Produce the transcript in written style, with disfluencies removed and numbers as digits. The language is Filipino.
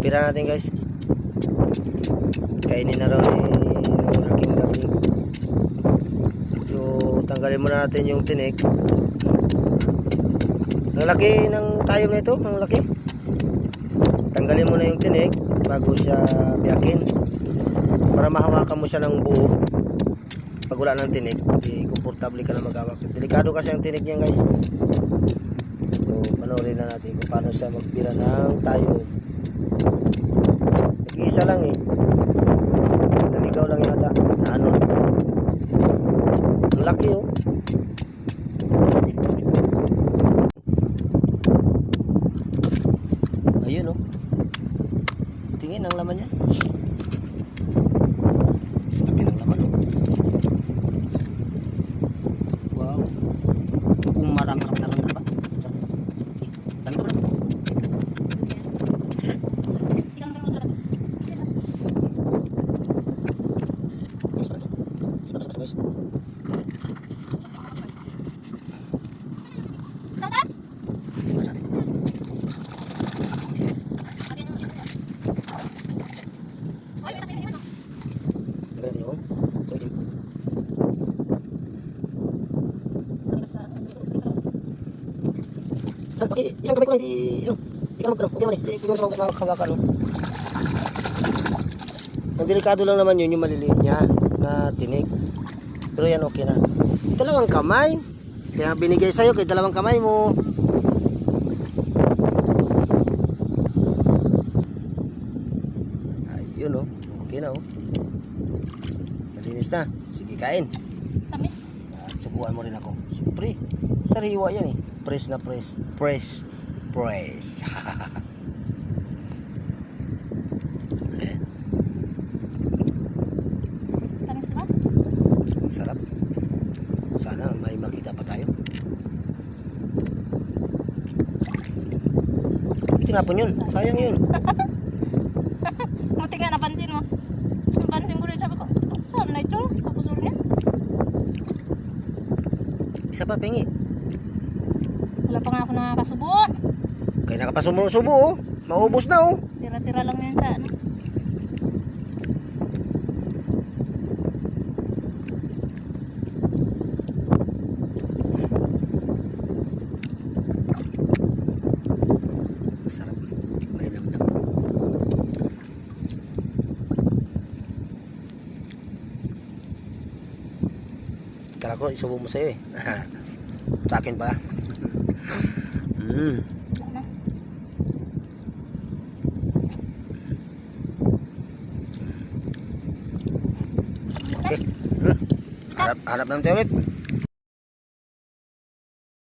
Pira natin guys. Kainin na raw ng aking daping. So tanggalin muna natin yung tinik. Ang laki ng tayo na ito, ang laki. Tanggalin mo na yung tinik bago siya biyakin. Para mahawakan mo siya ng buo. Pag wala ng tinik, di komportable ka na maghawak. Delikado kasi ang tinik niya guys. So panoorin na natin kung paano siya magbira ng tayo. Nag-iisa lang eh. Naligaw lang yata na ano. Ang laki oh. Ayun oh. Tingin ang laman niya. Laki ng laman oh. Wow. Kung marami sa pinasan na ba? Dami ko rin. Guys. Okay, isang kamay ko lang di ka magkano. Okay man eh. Di ko sa hawakan. Ang delikado lang naman yun yung maliliit niya na tinik. Pero yan okay na. Dalawang kamay. Kaya binigay sa'yo kay dalawang kamay mo. Ayun oh. Okay na oh. Malinis na. Sige kain. Tamis. At subukan mo rin ako. Siyempre. Sariwa yan eh. Press na press. Press. Press. Tamis diba? Sarap. Sana may makita pa tayo. Tinapon yun. Sayang yun. Buti nga napansin mo. Napansin ko rin, sabi ko, saan na ito? Kaputol niya. Isa pa, pengi. Wala pa nga ako nakakasubo. Kaya nakapasubo oh. Maubos na oh. Tira-tira lang yun sa ano. Sarap. Malinamnam. Kala ko isubo mo sa'yo eh. Sa akin pa. Okay. Harap naman tayo ulit.